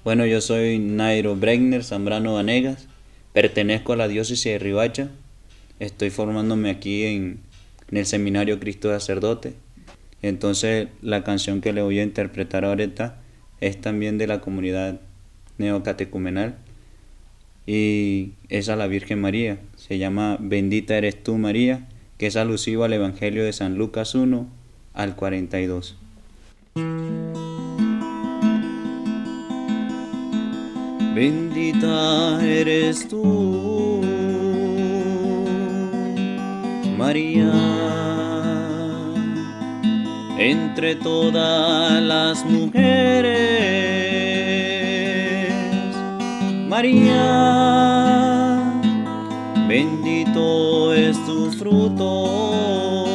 Bueno, yo soy Nairo Bregner Zambrano Vanegas, pertenezco a la diócesis de Riohacha, estoy formándome aquí en el Seminario Cristo Sacerdote. Entonces la canción que le voy a interpretar ahorita es también de la comunidad neocatecumenal y es a la Virgen María, se llama Bendita eres tú María, que es alusivo al Evangelio de San Lucas 1 al 42. Bendita eres tú, María, entre todas las mujeres. María, bendito es tu fruto.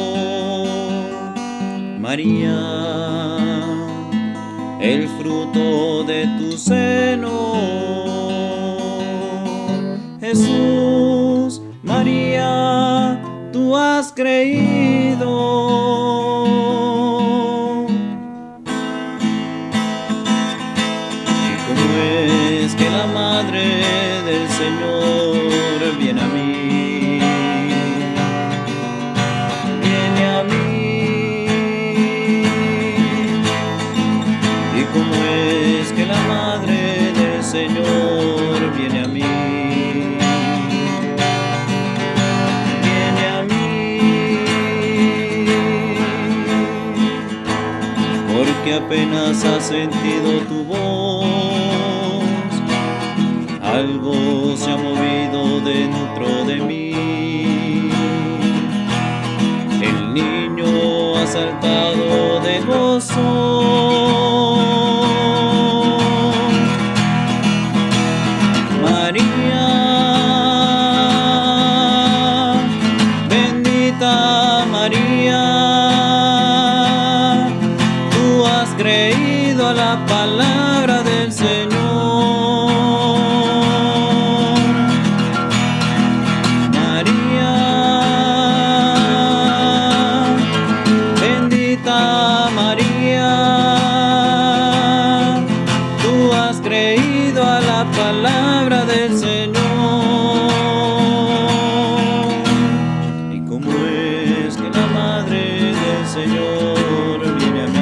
María, el fruto de tu seno. Jesús, María, tú has creído. ¿Y cómo es que la Madre del Señor viene a mí? Viene a mí. ¿Y cómo es que la Madre del Señor viene a mí? Porque apenas has sentido tu voz, algo se ha movido dentro de mí. El niño ha saltado de gozo. María, bendita María, creído a la palabra del Señor. María, bendita María, tú has creído a la palabra del Señor. ¿Y cómo es que la Madre del Señor viene a mí?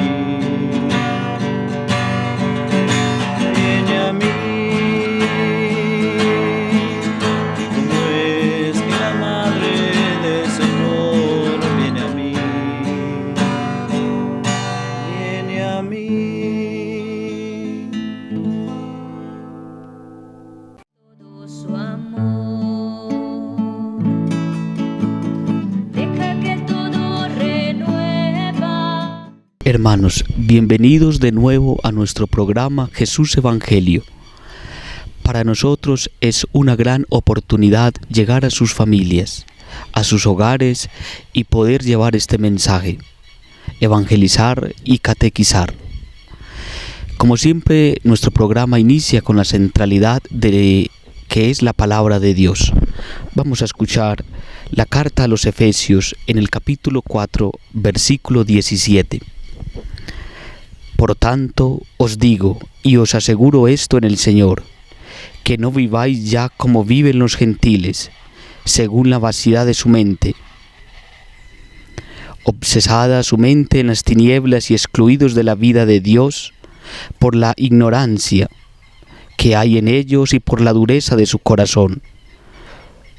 Hermanos, bienvenidos de nuevo a nuestro programa Jesús Evangelio. Para nosotros es una gran oportunidad llegar a sus familias, a sus hogares y poder llevar este mensaje, evangelizar y catequizar. Como siempre, nuestro programa inicia con la centralidad de que es la palabra de Dios. Vamos a escuchar la carta a los Efesios en el capítulo 4, versículo 17. Por tanto, os digo y os aseguro esto en el Señor, que no viváis ya como viven los gentiles, según la vaciedad de su mente, obsesada su mente en las tinieblas y excluidos de la vida de Dios por la ignorancia que hay en ellos y por la dureza de su corazón,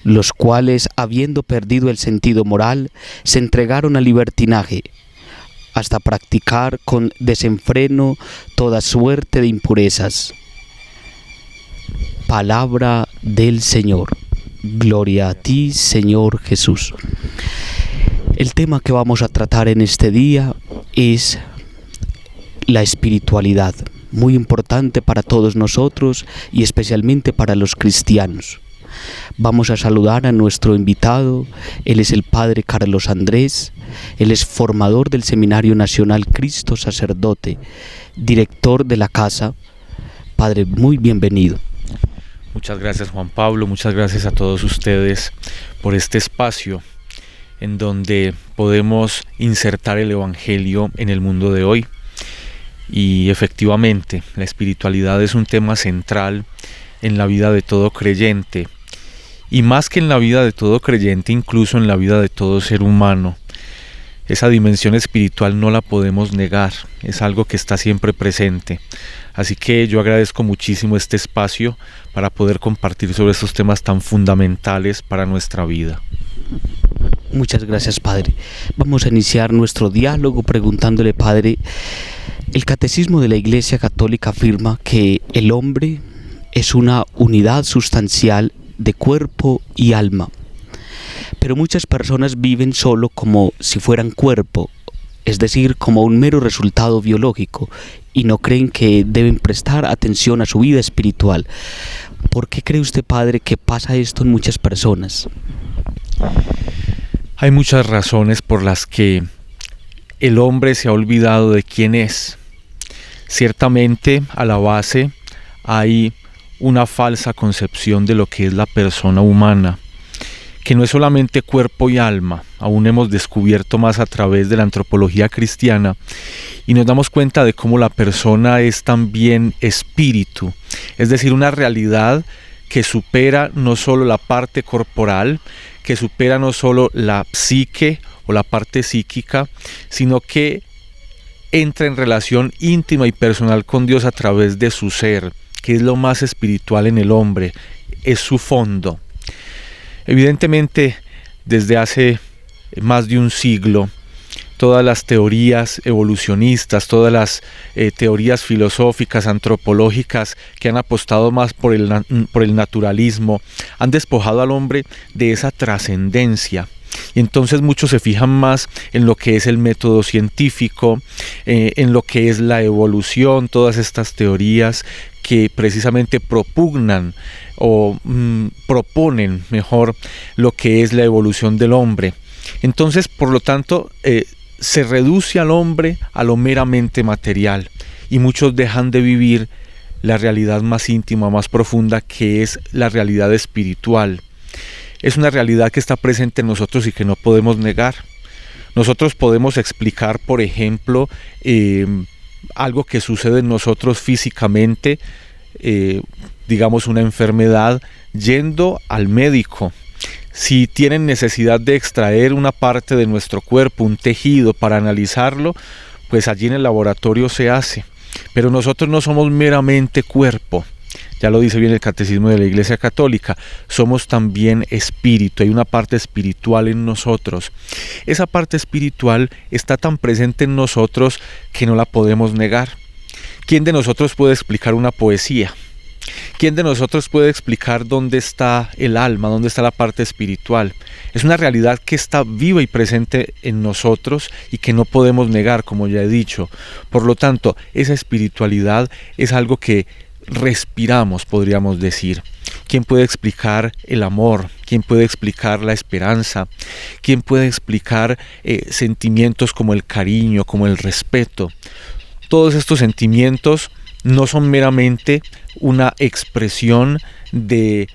los cuales, habiendo perdido el sentido moral, se entregaron al libertinaje, hasta practicar con desenfreno toda suerte de impurezas. Palabra del Señor. Gloria a ti, Señor Jesús. El tema que vamos a tratar en este día es la espiritualidad, muy importante para todos nosotros y especialmente para los cristianos. Vamos a saludar a nuestro invitado. Él es el Padre Carlos Andrés. Él es formador del Seminario Nacional Cristo Sacerdote, director de la casa. Padre, muy bienvenido. Muchas gracias, Juan Pablo. Muchas gracias a todos ustedes por este espacio en donde podemos insertar el Evangelio en el mundo de hoy. Y efectivamente, la espiritualidad es un tema central en la vida de todo creyente, y más que en la vida de todo creyente, incluso en la vida de todo ser humano. Esa dimensión espiritual no la podemos negar, es algo que está siempre presente. Así que yo agradezco muchísimo este espacio para poder compartir sobre estos temas tan fundamentales para nuestra vida. Muchas gracias, Padre. Vamos a iniciar nuestro diálogo preguntándole, Padre, el Catecismo de la Iglesia Católica afirma que el hombre es una unidad sustancial de cuerpo y alma. Pero muchas personas viven solo como si fueran cuerpo, es decir, como un mero resultado biológico, y no creen que deben prestar atención a su vida espiritual. ¿Por qué cree usted, Padre, que pasa esto en muchas personas? Hay muchas razones por las que el hombre se ha olvidado de quién es. Ciertamente, a la base hay una falsa concepción de lo que es la persona humana, que no es solamente cuerpo y alma. Aún hemos descubierto más a través de la antropología cristiana y nos damos cuenta de cómo la persona es también espíritu, es decir, una realidad que supera no solo la parte corporal, que supera no solo la psique o la parte psíquica, sino que entra en relación íntima y personal con Dios a través de su ser, que es lo más espiritual en el hombre, es su fondo. Evidentemente, desde hace más de un siglo, todas las teorías evolucionistas, todas las teorías filosóficas, antropológicas que han apostado más por el naturalismo, han despojado al hombre de esa trascendencia. Y entonces muchos se fijan más en lo que es el método científico, en lo que es la evolución, todas estas teorías que precisamente propugnan o proponen mejor lo que es la evolución del hombre. Entonces, por lo tanto, se reduce al hombre a lo meramente material y muchos dejan de vivir la realidad más íntima, más profunda, que es la realidad espiritual. Es una realidad que está presente en nosotros y que no podemos negar. Nosotros podemos explicar, por ejemplo, algo que sucede en nosotros físicamente, digamos una enfermedad, yendo al médico. Si tienen necesidad de extraer una parte de nuestro cuerpo, un tejido, para analizarlo, pues allí en el laboratorio se hace. Pero nosotros no somos meramente cuerpo. Ya lo dice bien el Catecismo de la Iglesia Católica, somos también espíritu, hay una parte espiritual en nosotros. Esa parte espiritual está tan presente en nosotros que no la podemos negar. ¿Quién de nosotros puede explicar una poesía? ¿Quién de nosotros puede explicar dónde está el alma, dónde está la parte espiritual? Es una realidad que está viva y presente en nosotros y que no podemos negar, como ya he dicho. Por lo tanto, esa espiritualidad es algo que respiramos, podríamos decir. ¿Quién puede explicar el amor? ¿Quién puede explicar la esperanza? ¿Quién puede explicar sentimientos como el cariño, como el respeto? Todos estos sentimientos no son meramente una expresión de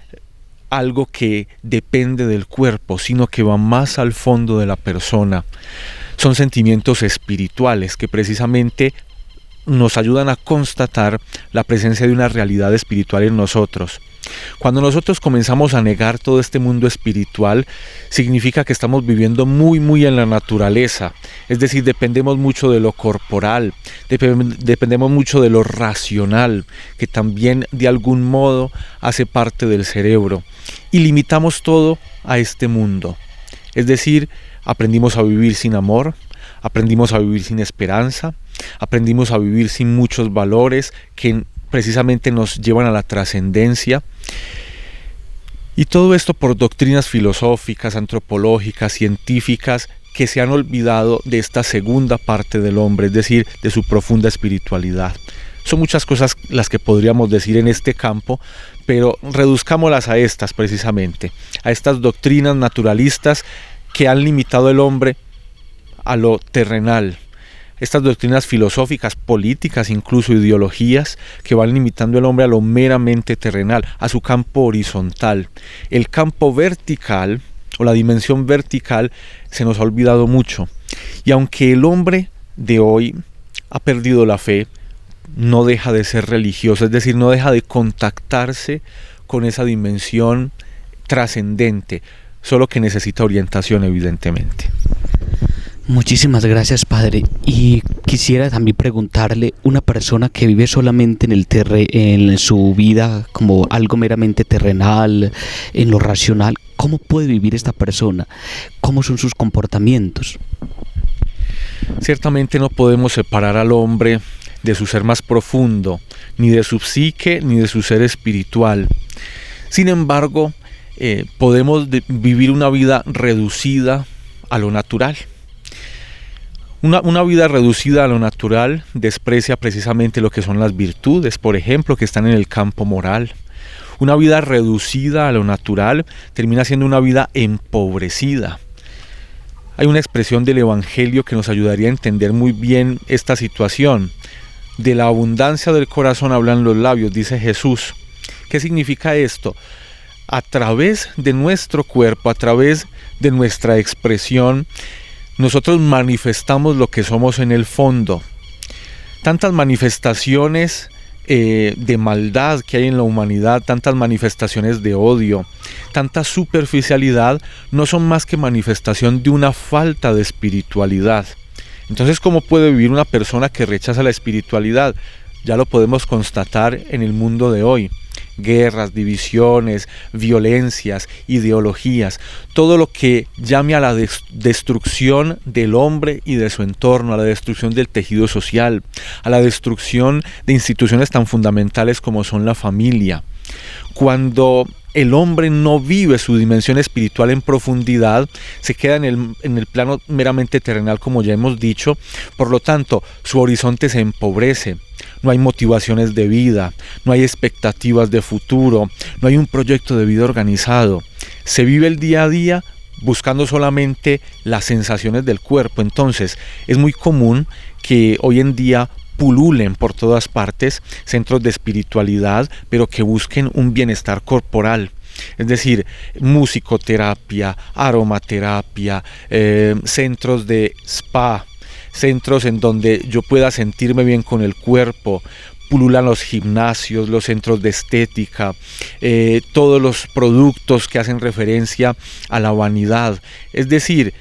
algo que depende del cuerpo, sino que va más al fondo de la persona. Son sentimientos espirituales que precisamente nos ayudan a constatar la presencia de una realidad espiritual en nosotros. Cuando nosotros comenzamos a negar todo este mundo espiritual, significa que estamos viviendo muy en la naturaleza, es decir, dependemos mucho de lo corporal, dependemos mucho de lo racional, que también de algún modo hace parte del cerebro, y limitamos todo a este mundo. Es decir, aprendimos a vivir sin amor, aprendimos a vivir sin esperanza, aprendimos a vivir sin muchos valores que precisamente nos llevan a la trascendencia. Y todo esto por doctrinas filosóficas, antropológicas, científicas, que se han olvidado de esta segunda parte del hombre, es decir, de su profunda espiritualidad. Son muchas cosas las que podríamos decir en este campo, pero reduzcámoslas a estas precisamente, a estas doctrinas naturalistas que han limitado al hombre a lo terrenal. Estas doctrinas filosóficas, políticas, incluso ideologías que van limitando al hombre a lo meramente terrenal, a su campo horizontal. El campo vertical o la dimensión vertical se nos ha olvidado mucho. Y aunque el hombre de hoy ha perdido la fe, no deja de ser religioso, es decir, no deja de contactarse con esa dimensión trascendente, solo que necesita orientación, evidentemente. Muchísimas gracias, padre. Y quisiera también preguntarle, una persona que vive solamente en su vida como algo meramente terrenal, en lo racional, ¿cómo puede vivir esta persona? ¿Cómo son sus comportamientos? Ciertamente no podemos separar al hombre de su ser más profundo, ni de su psique, ni de su ser espiritual. Sin embargo, podemos vivir una vida reducida a lo natural. Una vida reducida a lo natural desprecia precisamente lo que son las virtudes, por ejemplo, que están en el campo moral. Una vida reducida a lo natural termina siendo una vida empobrecida. Hay una expresión del Evangelio que nos ayudaría a entender muy bien esta situación. De la abundancia del corazón hablan los labios, dice Jesús. ¿Qué significa esto? A través de nuestro cuerpo, a través de nuestra expresión, nosotros manifestamos lo que somos en el fondo. Tantas manifestaciones de maldad que hay en la humanidad, tantas manifestaciones de odio, tanta superficialidad, no son más que manifestación de una falta de espiritualidad. Entonces, ¿cómo puede vivir una persona que rechaza la espiritualidad? Ya lo podemos constatar en el mundo de hoy. Guerras, divisiones, violencias, ideologías, todo lo que llame a la destrucción del hombre y de su entorno, a la destrucción del tejido social, a la destrucción de instituciones tan fundamentales como son la familia. Cuando el hombre no vive su dimensión espiritual en profundidad, se queda en el plano meramente terrenal, como ya hemos dicho. Por lo tanto, su horizonte se empobrece. No hay motivaciones de vida, no hay expectativas de futuro, no hay un proyecto de vida organizado. Se vive el día a día buscando solamente las sensaciones del cuerpo. Entonces, es muy común que hoy en día pululen por todas partes centros de espiritualidad, pero que busquen un bienestar corporal. Es decir, musicoterapia, aromaterapia, centros de spa, centros en donde yo pueda sentirme bien con el cuerpo. Pululan los gimnasios, los centros de estética, todos los productos que hacen referencia a la vanidad. Es decir,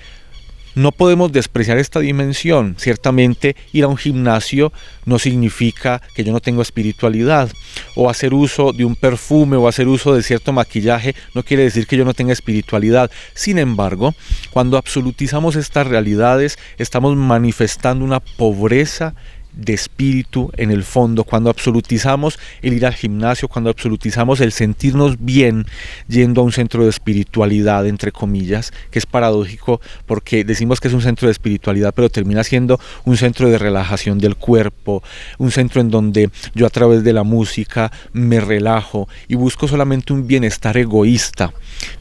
no podemos despreciar esta dimensión. Ciertamente ir a un gimnasio no significa que yo no tengo espiritualidad, o hacer uso de un perfume o hacer uso de cierto maquillaje no quiere decir que yo no tenga espiritualidad. Sin embargo, cuando absolutizamos estas realidades, estamos manifestando una pobreza de espíritu en el fondo. Cuando absolutizamos el ir al gimnasio, cuando absolutizamos el sentirnos bien yendo a un centro de espiritualidad, entre comillas, que es paradójico porque decimos que es un centro de espiritualidad, pero termina siendo un centro de relajación del cuerpo, un centro en donde yo a través de la música me relajo y busco solamente un bienestar egoísta,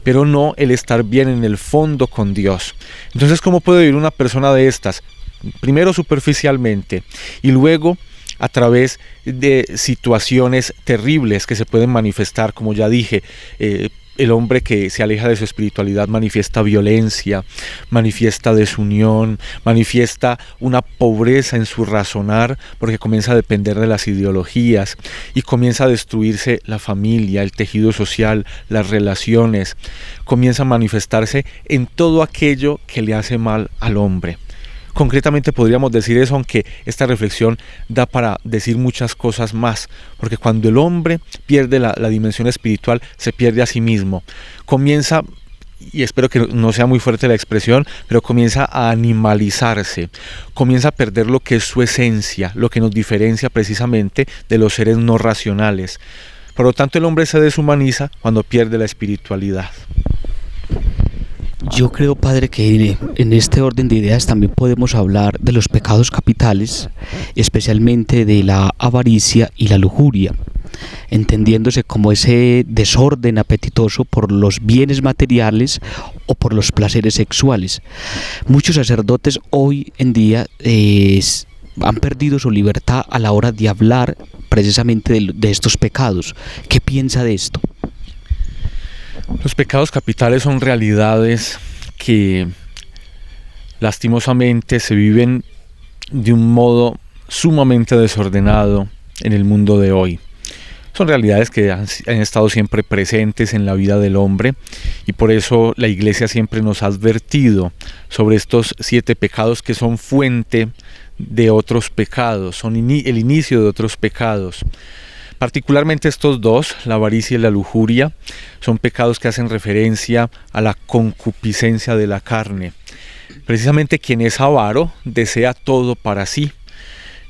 pero no el estar bien en el fondo con Dios. Entonces, ¿cómo puede vivir una persona de estas? Primero superficialmente y luego a través de situaciones terribles que se pueden manifestar, como ya dije. El hombre que se aleja de su espiritualidad manifiesta violencia, manifiesta desunión, manifiesta una pobreza en su razonar, porque comienza a depender de las ideologías y comienza a destruirse la familia, el tejido social, las relaciones. Comienza a manifestarse en todo aquello que le hace mal al hombre. Concretamente podríamos decir eso, aunque esta reflexión da para decir muchas cosas más, porque cuando el hombre pierde la dimensión espiritual, se pierde a sí mismo. Comienza, y espero que no sea muy fuerte la expresión, pero comienza a animalizarse, comienza a perder lo que es su esencia, lo que nos diferencia precisamente de los seres no racionales. Por lo tanto, el hombre se deshumaniza cuando pierde la espiritualidad. Yo creo, padre, que en este orden de ideas también podemos hablar de los pecados capitales, especialmente de la avaricia y la lujuria, entendiéndose como ese desorden apetitoso por los bienes materiales o por los placeres sexuales. Muchos sacerdotes hoy en día han perdido su libertad a la hora de hablar precisamente de estos pecados. ¿Qué piensa de esto? Los pecados capitales son realidades que lastimosamente se viven de un modo sumamente desordenado, en el mundo de hoy. Son realidades que han estado siempre presentes en la vida del hombre, y por eso la Iglesia siempre nos ha advertido sobre estos 7 pecados que son fuente de otros pecados, son el inicio de otros pecados. Particularmente estos 2, la avaricia y la lujuria, son pecados que hacen referencia a la concupiscencia de la carne. Precisamente quien es avaro desea todo para sí.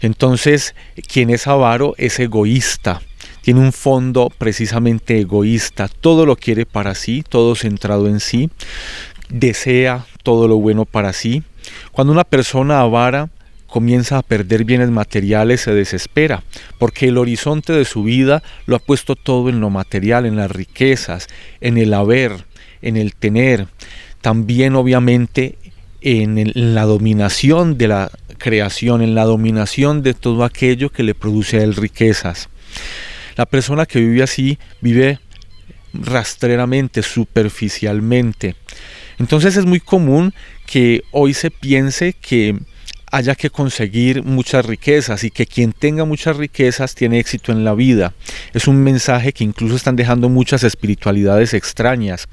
Entonces, quien es avaro es egoísta. Tiene un fondo precisamente egoísta, todo lo quiere para sí, todo centrado en sí, desea todo lo bueno para sí. Cuando una persona avara comienza a perder bienes materiales, se desespera, porque el horizonte de su vida lo ha puesto todo en lo material, en las riquezas, en el haber, en el tener, también obviamente en la dominación de la creación, en la dominación de todo aquello que le produce a él riquezas. La persona que vive así vive rastreramente, superficialmente. Entonces es muy común que hoy se piense que haya que conseguir muchas riquezas y que quien tenga muchas riquezas tiene éxito en la vida. Es un mensaje que incluso están dejando muchas espiritualidades extrañas.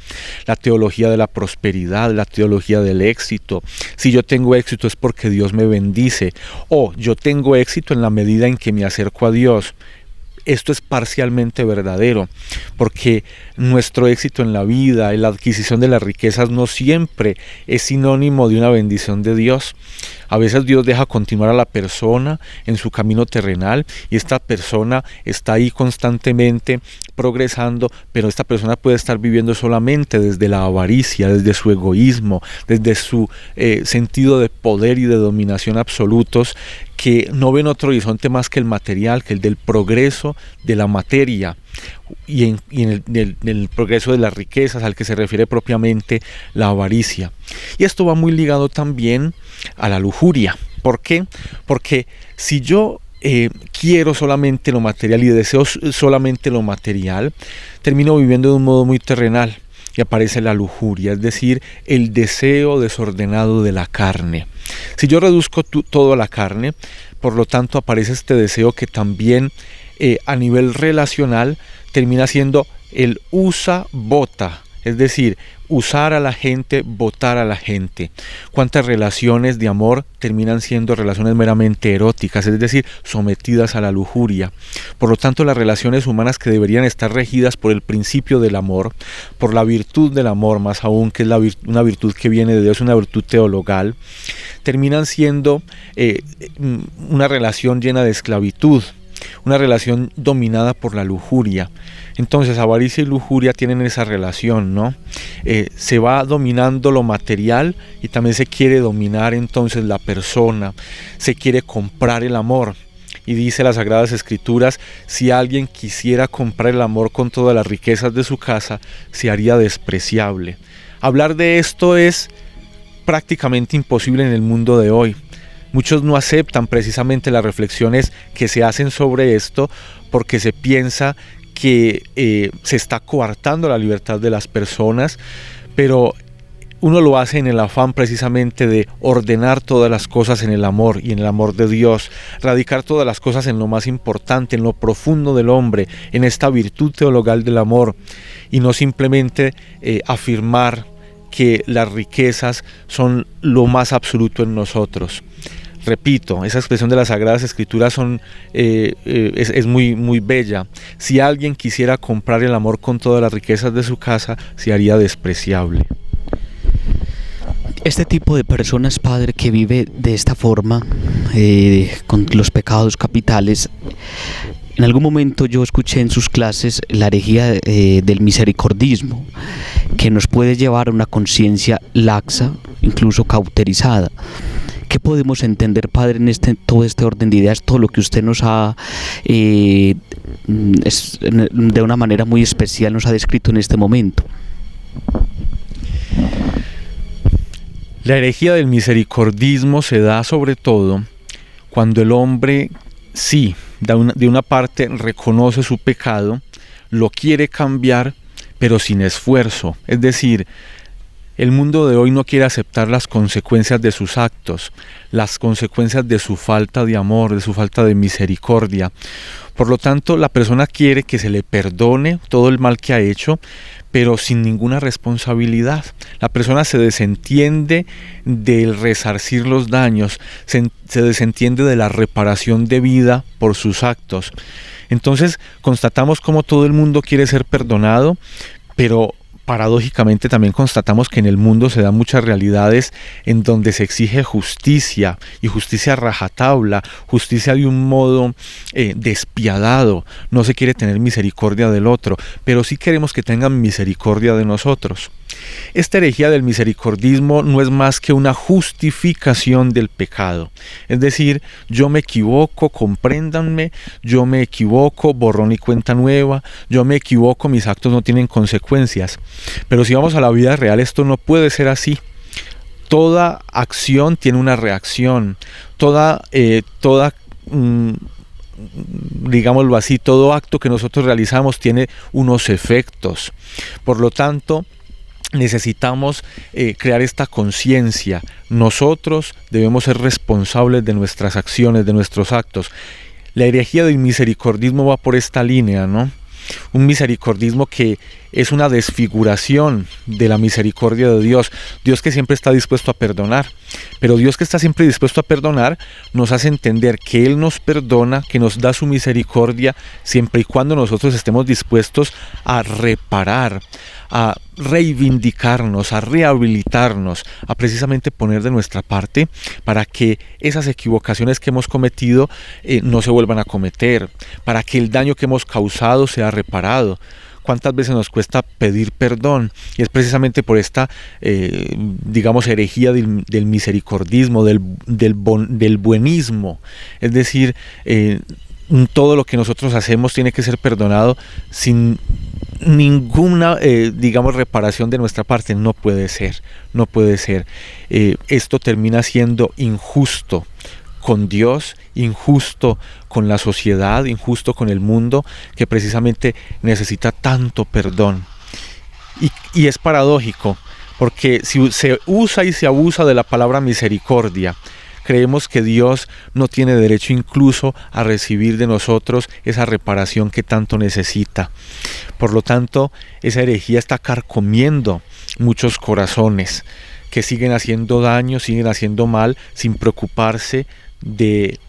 La teología de la prosperidad, la teología del éxito. Si yo tengo éxito es porque Dios me bendice, o yo tengo éxito en la medida en que me acerco a Dios. Esto es parcialmente verdadero, porque nuestro éxito en la vida y la adquisición de las riquezas no siempre es sinónimo de una bendición de Dios. A veces Dios deja continuar a la persona en su camino terrenal y esta persona está ahí constantemente progresando, pero esta persona puede estar viviendo solamente desde la avaricia, desde su egoísmo, desde su sentido de poder y de dominación absolutos, que no ven otro horizonte más que el material, que el del progreso de la materia y en el progreso de las riquezas, al que se refiere propiamente la avaricia. Y esto va muy ligado también a la lujuria. ¿Por qué? Porque si yo quiero solamente lo material y deseo solamente lo material, termino viviendo de un modo muy terrenal y aparece la lujuria, es decir, el deseo desordenado de la carne. Si yo reduzco todo a la carne, por lo tanto aparece este deseo que también a nivel relacional termina siendo el usa-bota, es decir, usar a la gente, votar a la gente. ¿Cuántas relaciones de amor terminan siendo relaciones meramente eróticas, es decir, sometidas a la lujuria? Por lo tanto, las relaciones humanas que deberían estar regidas por el principio del amor, por la virtud del amor, más aún, que es una virtud que viene de Dios, una virtud teologal, terminan siendo una relación llena de esclavitud, una relación dominada por la lujuria. Entonces avaricia y lujuria tienen esa relación, ¿no? Se va dominando lo material y también se quiere dominar entonces la persona, se quiere comprar el amor. Y dice las Sagradas Escrituras, si alguien quisiera comprar el amor con todas las riquezas de su casa, se haría despreciable. Hablar de esto es prácticamente imposible en el mundo de hoy. Muchos no aceptan precisamente las reflexiones que se hacen sobre esto porque se piensa que se está coartando la libertad de las personas, pero uno lo hace en el afán precisamente de ordenar todas las cosas en el amor y en el amor de Dios, radicar todas las cosas en lo más importante, en lo profundo del hombre, en esta virtud teologal del amor, y no simplemente afirmar que las riquezas son lo más absoluto en nosotros. Repito, esa expresión de las Sagradas Escrituras es muy, muy bella. Si alguien quisiera comprar el amor con todas las riquezas de su casa, se haría despreciable. Este tipo de personas, padre, que vive de esta forma, con los pecados capitales, en algún momento yo escuché en sus clases la herejía del misericordismo, que nos puede llevar a una conciencia laxa, incluso cauterizada. ¿Qué podemos entender, padre, en todo este orden de ideas, todo lo que usted nos ha, de una manera muy especial, nos ha descrito en este momento? La herejía del misericordismo se da sobre todo cuando el hombre sí, de una parte reconoce su pecado, lo quiere cambiar, pero sin esfuerzo. Es decir, El mundo de hoy no quiere aceptar las consecuencias de sus actos, las consecuencias de su falta de amor, de su falta de misericordia. Por lo tanto, la persona quiere que se le perdone todo el mal que ha hecho, pero sin ninguna responsabilidad. La persona se desentiende del resarcir los daños, se desentiende de la reparación debida por sus actos. Entonces, constatamos cómo todo el mundo quiere ser perdonado, pero paradójicamente también constatamos que en el mundo se dan muchas realidades en donde se exige justicia, y justicia a rajatabla, justicia de un modo despiadado. No se quiere tener misericordia del otro, pero sí queremos que tengan misericordia de nosotros. Esta herejía del misericordismo no es más que una justificación del pecado. Es decir, yo me equivoco, compréndanme, yo me equivoco, borrón y cuenta nueva, yo me equivoco, mis actos no tienen consecuencias. Pero si vamos a la vida real, esto no puede ser así. Toda acción tiene una reacción, digámoslo así, todo acto que nosotros realizamos tiene unos efectos. Por lo tanto, necesitamos crear esta conciencia. Nosotros debemos ser responsables de nuestras acciones, de nuestros actos. La herejía del misericordismo va por esta línea, ¿no? Un misericordismo que es una desfiguración de la misericordia de Dios. Dios que siempre está dispuesto a perdonar. Pero Dios que está siempre dispuesto a perdonar nos hace entender que Él nos perdona, que nos da su misericordia siempre y cuando nosotros estemos dispuestos a reparar, a reivindicarnos, a rehabilitarnos, a precisamente poner de nuestra parte para que esas equivocaciones que hemos cometido no se vuelvan a cometer, para que el daño que hemos causado sea reparado. ¿Cuántas veces nos cuesta pedir perdón? Y es precisamente por esta, herejía del misericordismo, del buenismo. Es decir, todo lo que nosotros hacemos tiene que ser perdonado sin ninguna, reparación de nuestra parte. No puede ser. Esto termina siendo injusto con Dios, injusto con la sociedad, injusto con el mundo, que precisamente necesita tanto perdón. Y es paradójico, porque si se usa y se abusa de la palabra misericordia, creemos que Dios no tiene derecho incluso a recibir de nosotros esa reparación que tanto necesita. Por lo tanto, esa herejía está carcomiendo muchos corazones que siguen haciendo daño, siguen haciendo mal, sin preocuparse de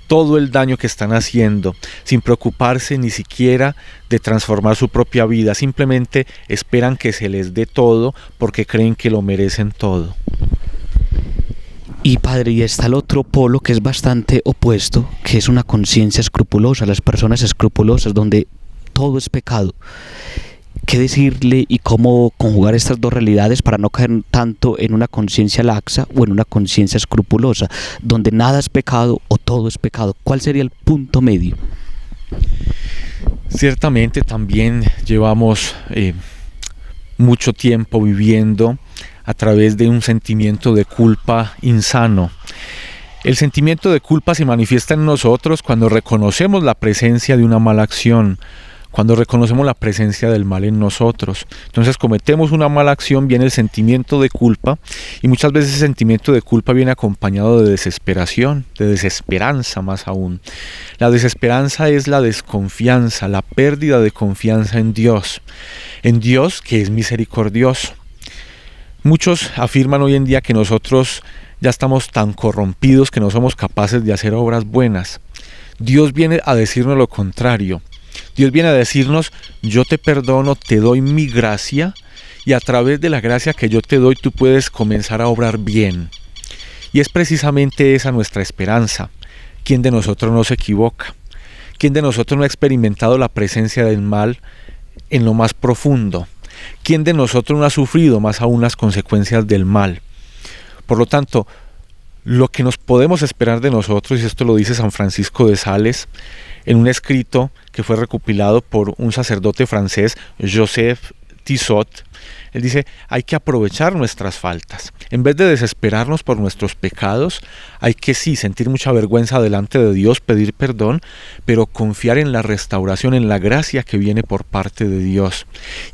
todo el daño que están haciendo, sin preocuparse ni siquiera de transformar su propia vida. Simplemente esperan que se les dé todo porque creen que lo merecen todo. Y padre, y está el otro polo que es bastante opuesto, que es una conciencia escrupulosa, las personas escrupulosas, donde todo es pecado. ¿Qué decirle y cómo conjugar estas dos realidades para no caer tanto en una conciencia laxa o en una conciencia escrupulosa, donde nada es pecado o todo es pecado? ¿Cuál sería el punto medio? Ciertamente también llevamos mucho tiempo viviendo a través de un sentimiento de culpa insano. El sentimiento de culpa se manifiesta en nosotros cuando reconocemos la presencia de una mala acción, cuando reconocemos la presencia del mal en nosotros. Entonces cometemos una mala acción, viene el sentimiento de culpa, y muchas veces ese sentimiento de culpa viene acompañado de desesperación, de desesperanza más aún. La desesperanza es la desconfianza, la pérdida de confianza en Dios que es misericordioso. Muchos afirman hoy en día que nosotros ya estamos tan corrompidos que no somos capaces de hacer obras buenas. Dios viene a decirnos lo contrario. Dios viene a decirnos: yo te perdono, te doy mi gracia, y a través de la gracia que yo te doy tú puedes comenzar a obrar bien. Y es precisamente esa nuestra esperanza. ¿Quién de nosotros no se equivoca? ¿Quién de nosotros no ha experimentado la presencia del mal en lo más profundo? ¿Quién de nosotros no ha sufrido más aún las consecuencias del mal? Por lo tanto, lo que nos podemos esperar de nosotros, y esto lo dice San Francisco de Sales, en un escrito que fue recopilado por un sacerdote francés, Joseph Tissot, Él dice, hay que aprovechar nuestras faltas. En vez de desesperarnos por nuestros pecados, hay que sí sentir mucha vergüenza delante de Dios, pedir perdón, pero confiar en la restauración, en la gracia que viene por parte de Dios.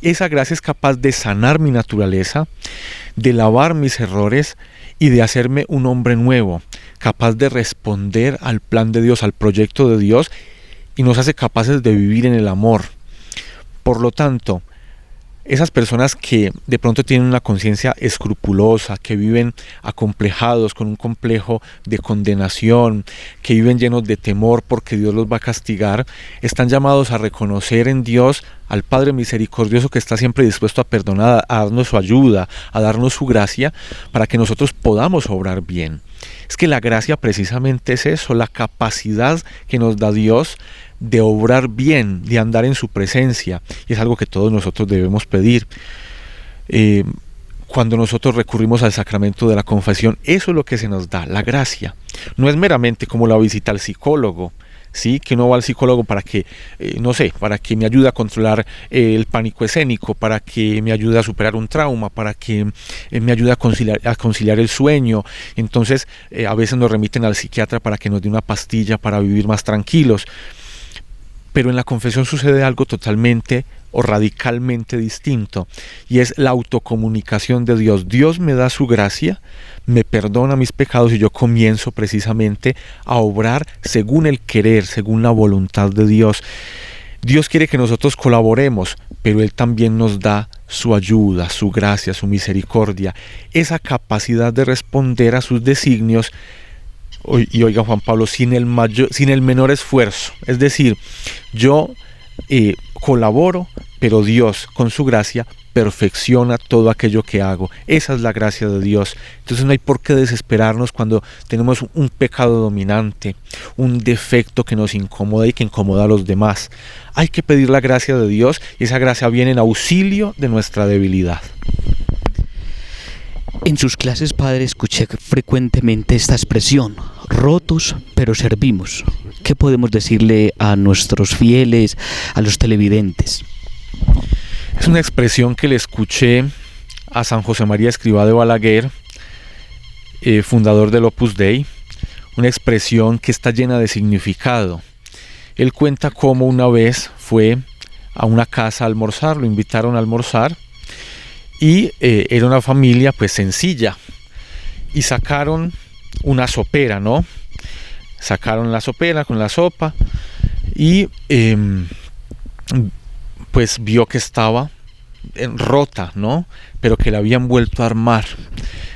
Esa gracia es capaz de sanar mi naturaleza, de lavar mis errores y de hacerme un hombre nuevo, capaz de responder al plan de Dios, al proyecto de Dios, y nos hace capaces de vivir en el amor. Por lo tanto, esas personas que de pronto tienen una conciencia escrupulosa, que viven acomplejados con un complejo de condenación, que viven llenos de temor porque Dios los va a castigar, están llamados a reconocer en Dios al Padre misericordioso que está siempre dispuesto a perdonar, a darnos su ayuda, a darnos su gracia, para que nosotros podamos obrar bien. Es que la gracia precisamente es eso, la capacidad que nos da Dios de obrar bien, de andar en su presencia, y es algo que todos nosotros debemos pedir. Cuando nosotros recurrimos al sacramento de la confesión, eso es lo que se nos da, la gracia. No es meramente como la visita al psicólogo, ¿sí? Que uno va al psicólogo para que, para que me ayude a controlar el pánico escénico, para que me ayude a superar un trauma, para que me ayude a conciliar el sueño. Entonces, a veces nos remiten al psiquiatra para que nos dé una pastilla para vivir más tranquilos. Pero en la confesión sucede algo totalmente o radicalmente distinto, y es la autocomunicación de Dios. Dios me da su gracia, me perdona mis pecados, y yo comienzo precisamente a obrar según el querer, según la voluntad de Dios. Dios quiere que nosotros colaboremos, pero Él también nos da su ayuda, su gracia, su misericordia, esa capacidad de responder a sus designios. Y oiga, Juan Pablo, sin el menor esfuerzo. Es decir, yo colaboro, pero Dios con su gracia perfecciona todo aquello que hago. Esa es la gracia de Dios. Entonces no hay por qué desesperarnos cuando tenemos un pecado dominante, un defecto que nos incomoda y que incomoda a los demás. Hay que pedir la gracia de Dios, y esa gracia viene en auxilio de nuestra debilidad. En sus clases, padre, escuché frecuentemente esta expresión: rotos pero servimos. ¿Qué podemos decirle a nuestros fieles, a los televidentes? Es una expresión que le escuché a San José María Escrivá de Balaguer, fundador del Opus Dei, una expresión que está llena de significado. Él cuenta cómo una vez fue a una casa a almorzar, lo invitaron a almorzar, y era una familia pues sencilla, y sacaron una sopera, ¿no? Sacaron la sopera con la sopa, y pues vio que estaba rota, ¿no? Pero que la habían vuelto a armar.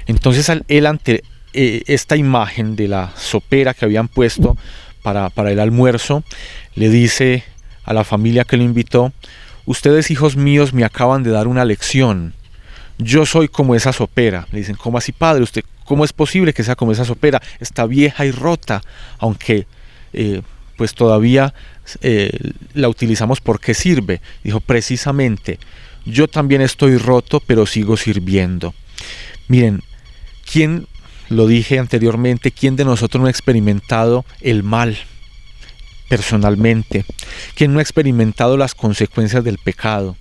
Entonces él, ante esta imagen de la sopera que habían puesto para el almuerzo, le dice a la familia que lo invitó: ustedes, hijos míos, me acaban de dar una lección. Yo soy como esa sopera. Le dicen: ¿cómo así, padre? ¿Usted cómo es posible que sea como esa sopera? Está vieja y rota, aunque pues todavía la utilizamos porque sirve. Dijo: precisamente, yo también estoy roto, pero sigo sirviendo. Miren, ¿quién, lo dije anteriormente, quién de nosotros no ha experimentado el mal personalmente? ¿Quién no ha experimentado las consecuencias del pecado?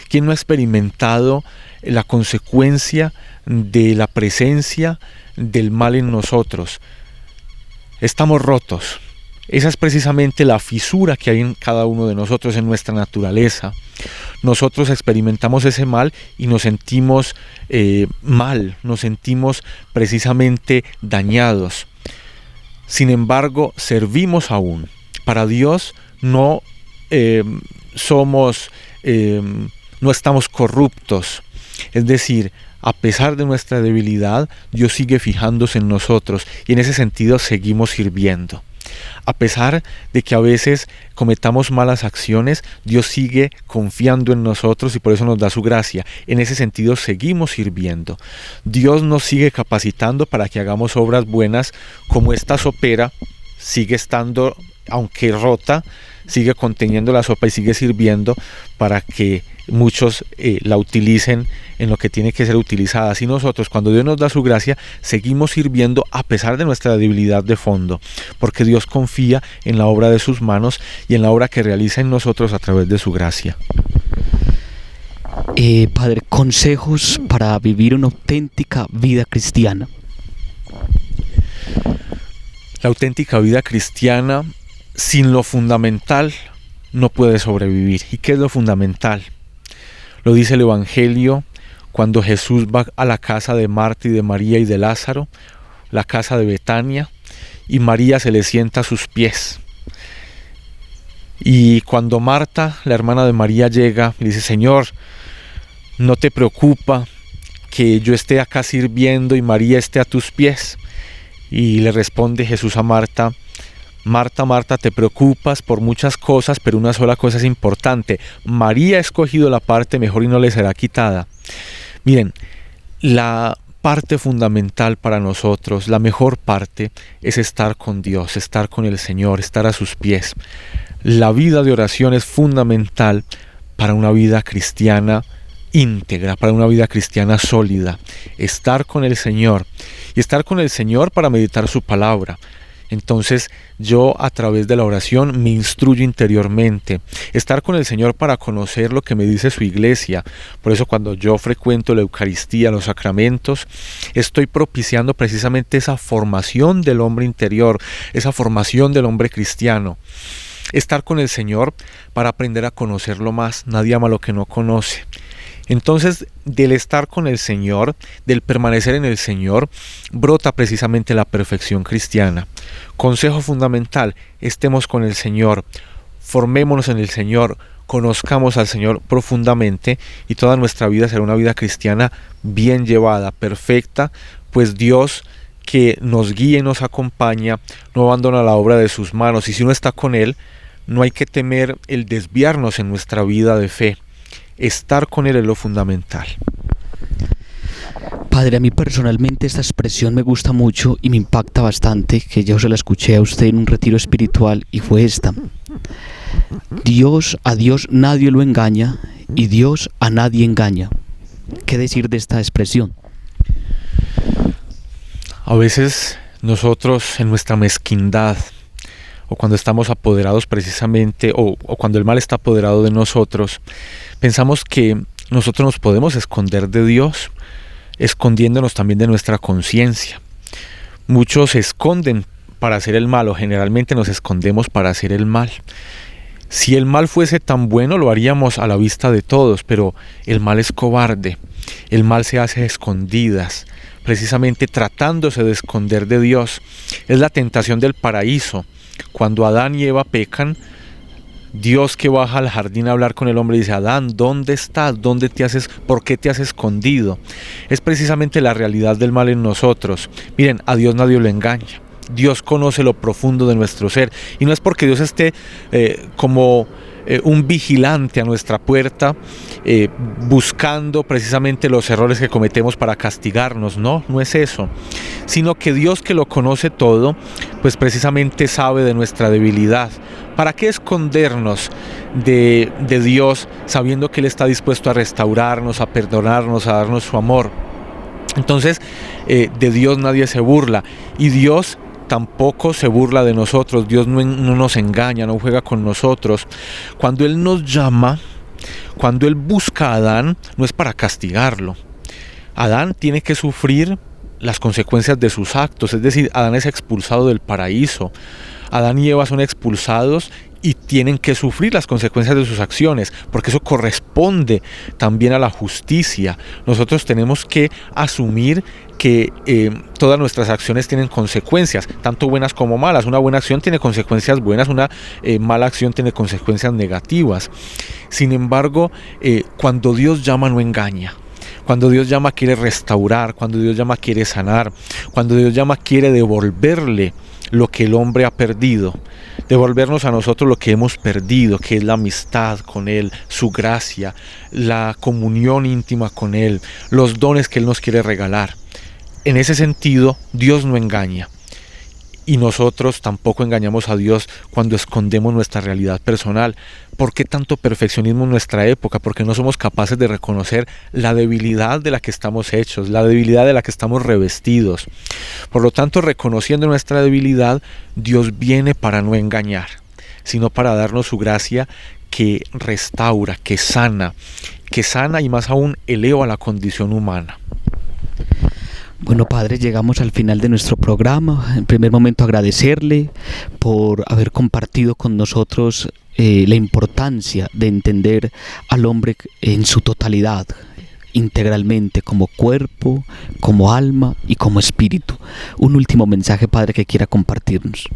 ¿Quién no ha experimentado la consecuencia de la presencia del mal en nosotros? Estamos rotos. Esa es precisamente la fisura que hay en cada uno de nosotros, en nuestra naturaleza. Nosotros experimentamos ese mal y nos sentimos mal, nos sentimos precisamente dañados. Sin embargo, servimos aún. Para Dios no no estamos corruptos. Es decir, a pesar de nuestra debilidad, Dios sigue fijándose en nosotros, y en ese sentido seguimos sirviendo. A pesar de que a veces cometamos malas acciones, Dios sigue confiando en nosotros, y por eso nos da su gracia. En ese sentido seguimos sirviendo. Dios nos sigue capacitando para que hagamos obras buenas, como esta sopera sigue estando, aunque rota, sigue conteniendo la sopa y sigue sirviendo para que muchos la utilicen en lo que tiene que ser utilizada. Así nosotros, cuando Dios nos da su gracia, seguimos sirviendo a pesar de nuestra debilidad de fondo, porque Dios confía en la obra de sus manos y en la obra que realiza en nosotros a través de su gracia. Padre, consejos para vivir una auténtica vida cristiana. La auténtica vida cristiana, sin lo fundamental, no puede sobrevivir. ¿Y qué es lo fundamental? Lo dice el Evangelio cuando Jesús va a la casa de Marta y de María y de Lázaro, la casa de Betania, y María se le sienta a sus pies. Y cuando Marta, la hermana de María, llega y dice: Señor, ¿no te preocupa que yo esté acá sirviendo y María esté a tus pies? Y le responde Jesús a Marta: Marta, Marta, te preocupas por muchas cosas, pero una sola cosa es importante. María ha escogido la parte mejor y no le será quitada. Miren, la parte fundamental para nosotros, la mejor parte, es estar con Dios, estar con el Señor, estar a sus pies. La vida de oración es fundamental para una vida cristiana íntegra, para una vida cristiana sólida. Estar con el Señor, y estar con el Señor para meditar su palabra. Entonces yo, a través de la oración, me instruyo interiormente. Estar con el Señor para conocer lo que me dice su iglesia. Por eso cuando yo frecuento la Eucaristía, los sacramentos, estoy propiciando precisamente esa formación del hombre interior, esa formación del hombre cristiano. Estar con el Señor para aprender a conocerlo más. Nadie ama lo que no conoce. Entonces, del estar con el Señor, del permanecer en el Señor, brota precisamente la perfección cristiana. Consejo fundamental: estemos con el Señor, formémonos en el Señor, conozcamos al Señor profundamente, y toda nuestra vida será una vida cristiana bien llevada, perfecta, pues Dios, que nos guía y nos acompaña, no abandona la obra de sus manos, y si uno está con Él, no hay que temer el desviarnos en nuestra vida de fe. Estar con Él es lo fundamental. Padre, a mí personalmente esta expresión me gusta mucho y me impacta bastante, que yo se la escuché a usted en un retiro espiritual, y fue esta: a Dios nadie lo engaña, y Dios a nadie engaña. ¿Qué decir de esta expresión? A veces nosotros, en nuestra mezquindad, o cuando estamos apoderados precisamente, o cuando el mal está apoderado de nosotros, pensamos que nosotros nos podemos esconder de Dios, escondiéndonos también de nuestra conciencia. Muchos se esconden para hacer el mal, o generalmente nos escondemos para hacer el mal. Si el mal fuese tan bueno, lo haríamos a la vista de todos, pero el mal es cobarde. El mal se hace a escondidas, precisamente tratándose de esconder de Dios. Es la tentación del paraíso. Cuando Adán y Eva pecan, Dios, que baja al jardín a hablar con el hombre, dice: Adán, ¿dónde estás? ¿Por qué te has escondido? Es precisamente la realidad del mal en nosotros. Miren, a Dios nadie lo engaña. Dios conoce lo profundo de nuestro ser, y no es porque Dios esté como un vigilante a nuestra puerta, buscando precisamente los errores que cometemos para castigarnos. No es eso, sino que Dios, que lo conoce todo, pues precisamente sabe de nuestra debilidad. ¿Para qué escondernos de Dios, sabiendo que Él está dispuesto a restaurarnos, a perdonarnos, a darnos su amor? Entonces, de Dios nadie se burla, y Dios tampoco se burla de nosotros. Dios no nos engaña, no juega con nosotros. Cuando Él nos llama, cuando Él busca a Adán, no es para castigarlo. Adán tiene que sufrir las consecuencias de sus actos, es decir, Adán es expulsado del paraíso. Adán y Eva son expulsados y tienen que sufrir las consecuencias de sus acciones, porque eso corresponde también a la justicia. Nosotros tenemos que asumir que todas nuestras acciones tienen consecuencias, tanto buenas como malas. Una buena acción tiene consecuencias buenas, una mala acción tiene consecuencias negativas. Sin embargo, cuando Dios llama, no engaña. Cuando Dios llama, quiere restaurar. Cuando Dios llama, quiere sanar. Cuando Dios llama, quiere devolverle lo que el hombre ha perdido, devolvernos a nosotros lo que hemos perdido, que es la amistad con Él, su gracia, la comunión íntima con Él, los dones que Él nos quiere regalar. En ese sentido, Dios no engaña, y nosotros tampoco engañamos a Dios cuando escondemos nuestra realidad personal. ¿Por qué tanto perfeccionismo en nuestra época? Porque no somos capaces de reconocer la debilidad de la que estamos hechos, la debilidad de la que estamos revestidos. Por lo tanto, reconociendo nuestra debilidad, Dios viene para no engañar, sino para darnos su gracia, que restaura, que sana y más aún eleva la condición humana. Bueno, Padre, llegamos al final de nuestro programa. En primer momento agradecerle por haber compartido con nosotros la importancia de entender al hombre en su totalidad, integralmente, como cuerpo, como alma y como espíritu. Un último mensaje, Padre, que quiera compartirnos.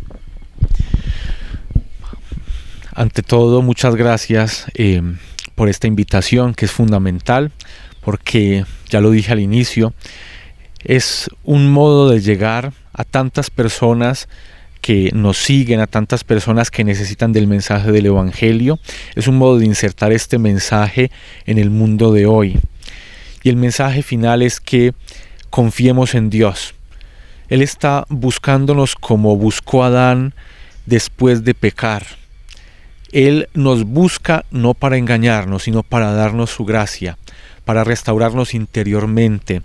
Ante todo, muchas gracias por esta invitación, que es fundamental, porque ya lo dije al inicio, es un modo de llegar a tantas personas que nos siguen, a tantas personas que necesitan del mensaje del Evangelio. Es un modo de insertar este mensaje en el mundo de hoy. Y el mensaje final es que confiemos en Dios. Él está buscándonos como buscó a Adán después de pecar. Él nos busca no para engañarnos, sino para darnos su gracia, para restaurarnos interiormente,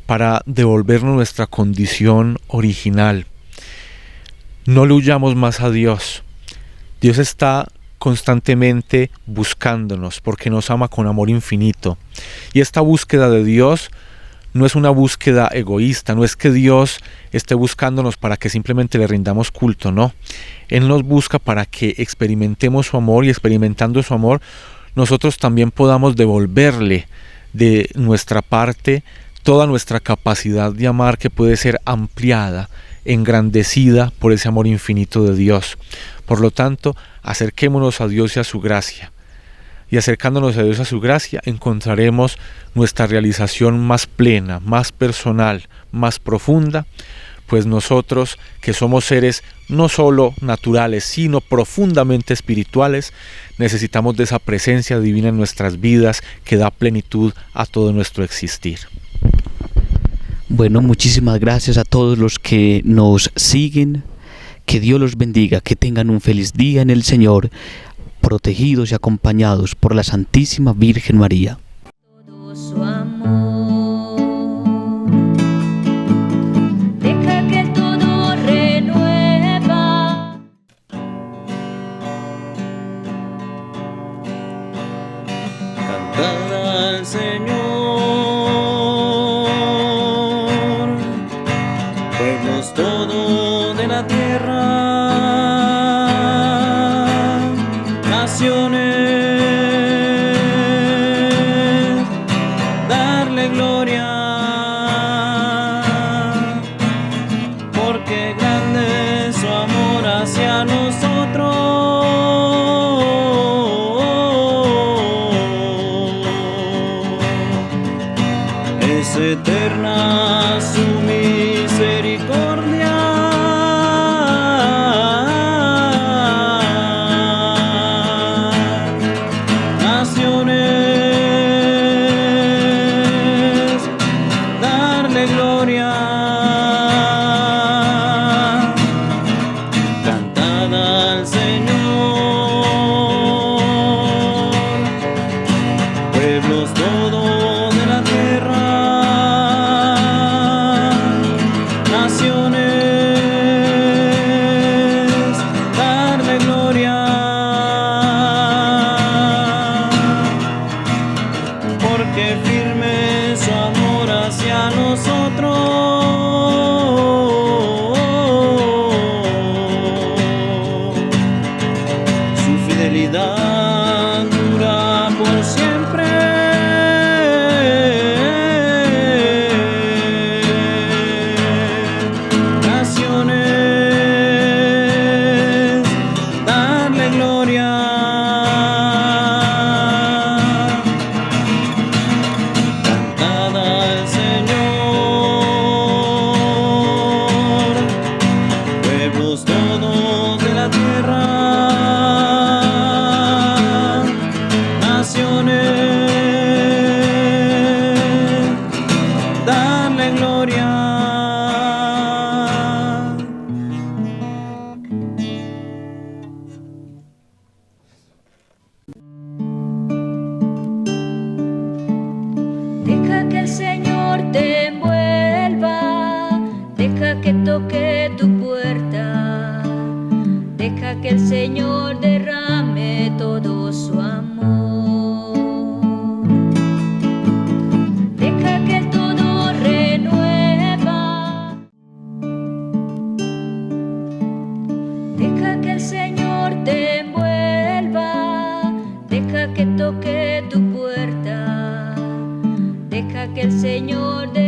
para devolvernos nuestra condición original. No le huyamos más a Dios. Dios está constantemente buscándonos porque nos ama con amor infinito. Y esta búsqueda de Dios no es una búsqueda egoísta, no es que Dios esté buscándonos para que simplemente le rindamos culto, no. Él nos busca para que experimentemos su amor, y experimentando su amor, nosotros también podamos devolverle de nuestra parte toda nuestra capacidad de amar, que puede ser ampliada, engrandecida por ese amor infinito de Dios. Por lo tanto, acerquémonos a Dios y a su gracia. Y acercándonos a Dios y a su gracia, encontraremos nuestra realización más plena, más personal, más profunda, pues nosotros, que somos seres no solo naturales, sino profundamente espirituales, necesitamos de esa presencia divina en nuestras vidas que da plenitud a todo nuestro existir. Bueno, muchísimas gracias a todos los que nos siguen. Que Dios los bendiga, que tengan un feliz día en el Señor, protegidos y acompañados por la Santísima Virgen María. Todo su amor, deja que todo renueva. Cantad al Señor, pueblos todos de la tierra, naciones, darle gloria, porque grande es su amor hacia nosotros. Es eterna su misericordia, naciones, darle gloria. Cantad al Señor, pueblos todos de la tierra, naciones, darle gloria, porque firme es su amor hacia nosotros. Su fidelidad dura por siempre. Naciones, darle gloria. Cantad al Señor, pueblos todos de la tierra, naciones, darle gloria. Deja que el Señor te envuelva, deja que toque tu puerta, deja que el Señor derrame todo su amor. que el Señor de